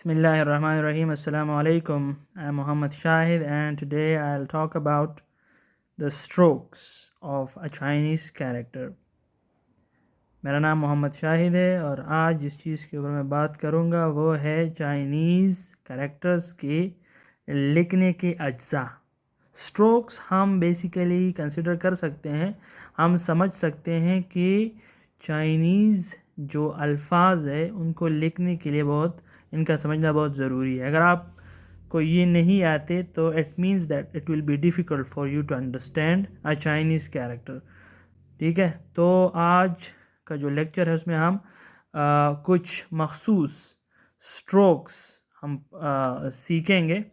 Bismillahirrahmanirrahim. Assalamu alaikum. I'm Muhammad Shahid and today I'll talk about the strokes of a Chinese character. मेरा नाम मोहम्मद शाहिद है और आज जिस चीज़ के ऊपर मैं बात करूँगा वो है चाइनीज़ कैरेक्टर्स के लिखने के अज्जा। स्ट्रोक्स हम बेसिकली कंसिडर कर सकते हैं, हम समझ सकते हैं कि चाइनीज़ जो अल्फाज है उनको लिखने के लिए इनका समझना बहुत ज़रूरी है। अगर आपको ये नहीं आते तो it means that it will be difficult for you to understand a Chinese character. ठीक है, तो आज का जो लेक्चर है उसमें हम कुछ मखसूस स्ट्रोक्स हम सीखेंगे,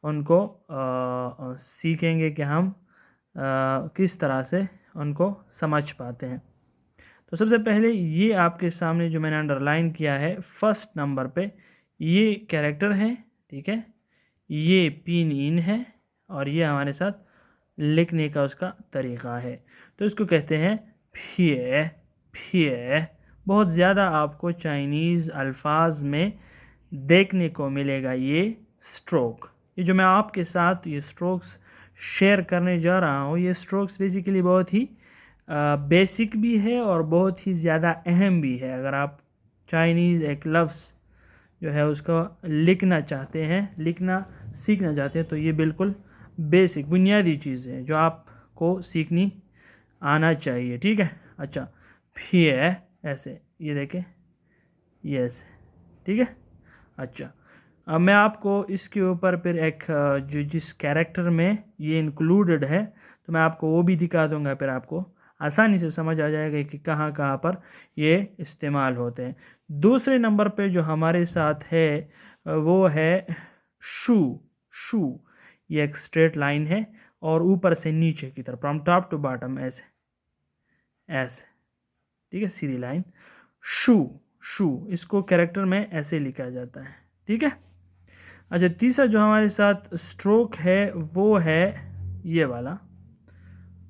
उनको सीखेंगे कि हम किस तरह से उनको समझ पाते हैं। तो सबसे पहले ये आपके सामने जो मैंने अंडरलाइन किया है फर्स्ट नंबर पे ये कैरेक्टर है, ठीक है, ये पिन इन है और ये हमारे साथ लिखने का उसका तरीक़ा है। तो इसको कहते हैं फिए फिए। बहुत ज़्यादा आपको चाइनीज़ अल्फाज में देखने को मिलेगा ये स्ट्रोक। ये जो मैं आपके साथ ये स्ट्रोक्स शेयर करने जा रहा हूँ, ये स्ट्रोक्स बेसिकली बहुत ही बेसिक भी है और बहुत ही ज़्यादा अहम भी है। अगर आप चाइनीज़ एक लफ्ज़ जो है उसको लिखना चाहते हैं, लिखना सीखना चाहते हैं, तो ये बिल्कुल बेसिक बुनियादी चीज़ है जो आपको सीखनी आना चाहिए। ठीक है, अच्छा, फिर ऐसे ये देखें, ये ऐसे, ठीक है। अच्छा, अब मैं आपको इसके ऊपर फिर एक जो जिस कैरेक्टर में ये इंक्लूडेड है तो मैं आपको वो भी दिखा दूंगा, फिर आपको आसानी से समझ आ जाएगा कि कहाँ कहाँ पर ये इस्तेमाल होते हैं। दूसरे नंबर पे जो हमारे साथ है वो है शू। शू ये एक स्ट्रेट लाइन है और ऊपर से नीचे की तरफ, फ्रॉम टॉप टू बॉटम, ऐसे ऐसे, ठीक है, सीधी लाइन। शू शू इसको कैरेक्टर में ऐसे लिखा जाता है, ठीक है। अच्छा, तीसरा जो हमारे साथ स्ट्रोक है वो है ये वाला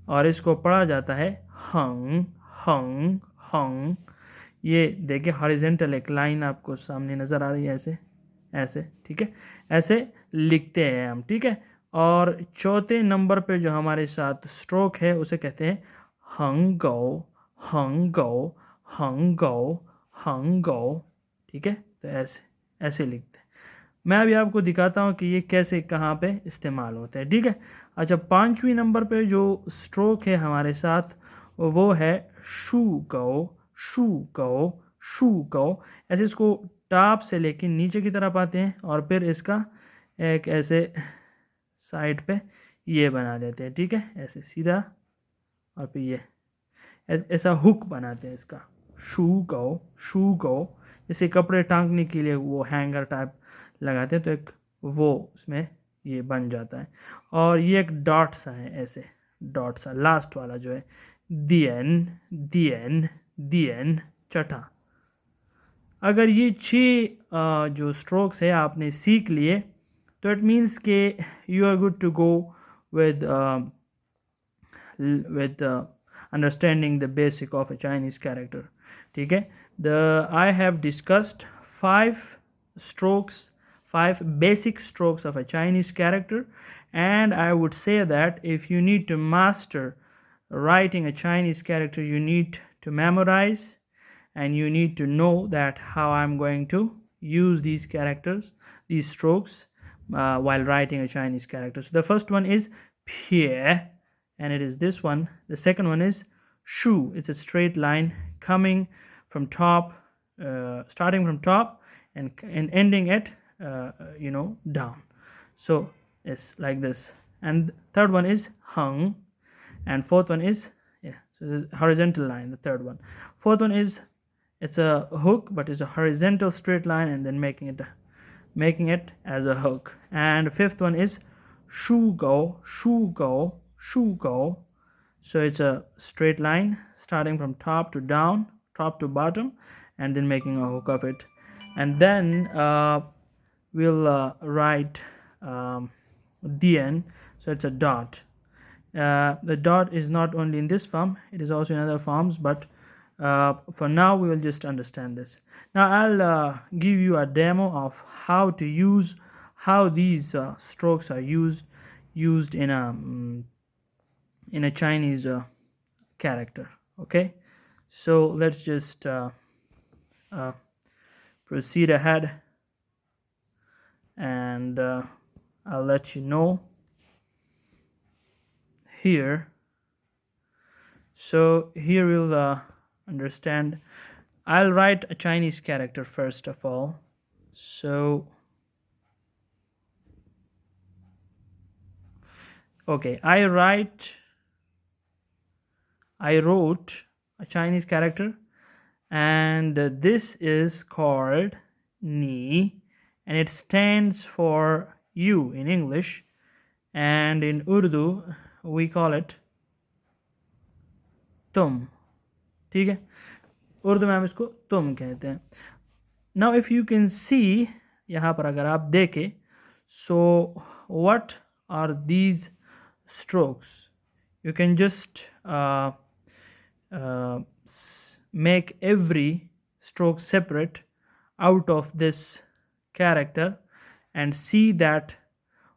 और इसको पढ़ा जाता है हंग हंग हंग। ये देखिए हॉरिजेंटल एक लाइन आपको सामने नज़र आ रही है, ऐसे ऐसे, ठीक है, ऐसे लिखते हैं हम, ठीक है। और चौथे नंबर पे जो हमारे साथ स्ट्रोक है उसे कहते हैं हंग गो हंग गो हंग गो हंग गो, ठीक है। तो ऐसे ऐसे लिखते हैं। मैं अभी आपको दिखाता हूँ कि ये कैसे कहाँ पे इस्तेमाल होते हैं, ठीक है। अच्छा, पाँचवीं नंबर पे जो स्ट्रोक है हमारे साथ वो है शू गो शू गो शू गो। ऐसे इसको टॉप से लेके नीचे की तरफ आते हैं और फिर इसका एक ऐसे साइड पे ये बना देते हैं, ठीक है, ऐसे सीधा, और फिर ये ऐसा हुक बनाते हैं इसका, शू गो। जैसे कपड़े टांगने के लिए वो हैंगर टाइप लगाते हैं तो एक वो उसमें ये बन जाता है। और ये एक डॉट सा है, ऐसे डॉट सा, लास्ट वाला जो है दियन दियन दियन, छठा। अगर ये 6 जो स्ट्रोक्स है आपने सीख लिए तो इट मीन्स के you are good to go with understanding the basic of a Chinese character, ठीक है। I have discussed 5 basic strokes of a Chinese character, and I would say that if you need to master writing a Chinese character, you need to memorize and you need to know that how I'm going to use these characters, these strokes, while writing a Chinese character. So the first one is Pie, and it is this one. The second one is Shu. It's a straight line coming from top, starting from top and ending at down. So it's like this. And third one is Hung, and fourth one is, yeah, so this is horizontal line, the third one. Fourth one is, it's a hook but it's a horizontal straight line and then making it as a hook. And fifth one is shu go shu go shu go. So it's a straight line starting from top to down, top to bottom, and then making a hook of it. And then we'll write dn, so it's a dot. The dot is not only in this form, it is also in other forms, but For now we will just understand this. Now I'll give you a demo of how to use, how these strokes are used in a Chinese character. Okay, so let's just uh, proceed ahead, and I'll let you know here. So here we'll understand. I'll write a Chinese character first of all. So okay, I wrote a Chinese character, and this is called ni, and it stands for you in English, and in Urdu we call it तुम. ठीक है, उर्दू में हम इसको तुम कहते हैं. Now if you can see, यहाँ पर अगर आप देखें, so what are these strokes? You can just make every stroke separate out of this character and see that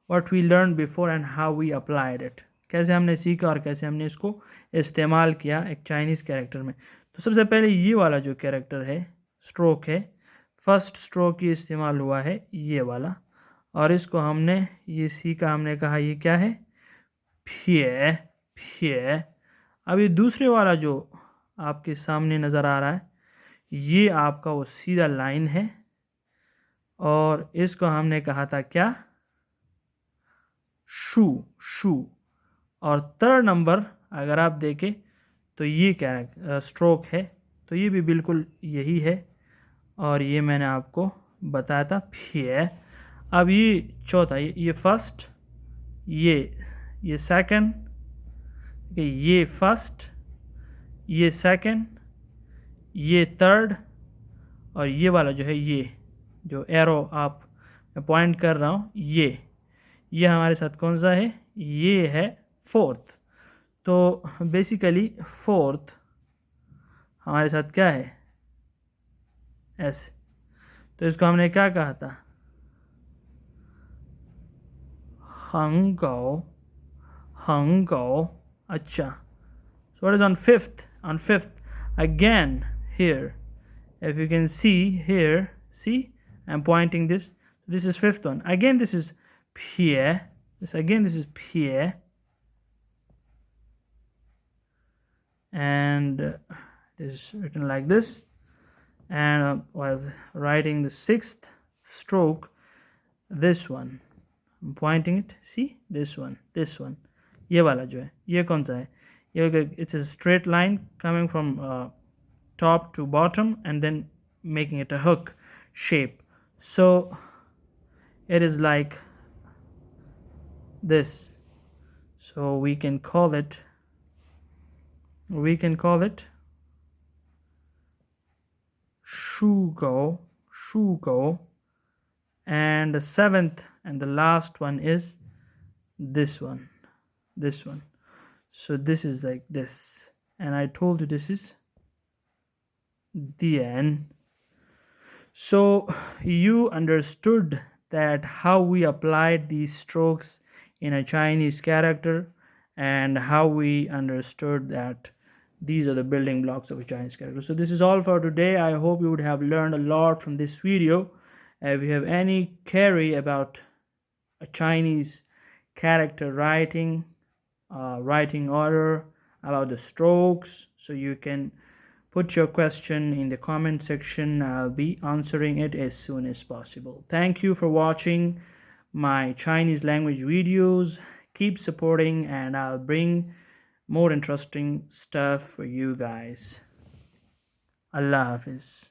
what we learned before and how we applied it. कैसे हमने सीखा और कैसे हमने इसको इस्तेमाल किया एक चाइनीज़ कैरेक्टर में. तो सबसे पहले ये वाला जो कैरेक्टर है, स्ट्रोक है, फर्स्ट स्ट्रोक ये इस्तेमाल हुआ है ये वाला, और इसको हमने ये सीखा, हमने कहा ये क्या है, फिए फिए. अभी दूसरे वाला जो आपके सामने नज़र आ रहा है, ये आपका वो सीधा लाइन है, और इसको हमने कहा था क्या, शू शू. और थर्ड नंबर अगर आप देखें तो ये क्या स्ट्रोक है, तो ये भी बिल्कुल यही है, और ये मैंने आपको बताया था फिए. अब ये चौथा, ये फर्स्ट, ये सेकंड, ये फर्स्ट, ये सेकंड, ये थर्ड, और ये वाला जो है, ये जो एरो आप मैं पॉइंट कर रहा हूँ, ये हमारे साथ कौन सा है, ये है फोर्थ. तो बेसिकली फोर्थ हमारे साथ क्या है, ऐसे. तो इसको हमने क्या कहा था, हंगो हंगो. अच्छा, so what is on fifth? On fifth, again here, if you can see here, see I'm pointing this, this is fifth one. Again this is pie, this is pie, and it is written like this. And while writing the sixth stroke, this one I'm pointing it, see this one, ये वाला जो है, ये कौन सा है, ये it's a straight line coming from top to bottom and then making it a hook shape. So it is like this. So we can call it shugo, and the seventh and the last one is this one. So this is like this, and I told you this is the end. So you understood that how we applied these strokes in a Chinese character, and how we understood that these are the building blocks of a Chinese character. So this is all for today. I hope you would have learned a lot from this video. If you have any query about a Chinese character writing order, about the strokes, so you can put your question in the comment section. I'll be answering it as soon as possible. Thank you for watching my Chinese language videos. Keep supporting, and I'll bring more interesting stuff for you guys. Allah Hafiz.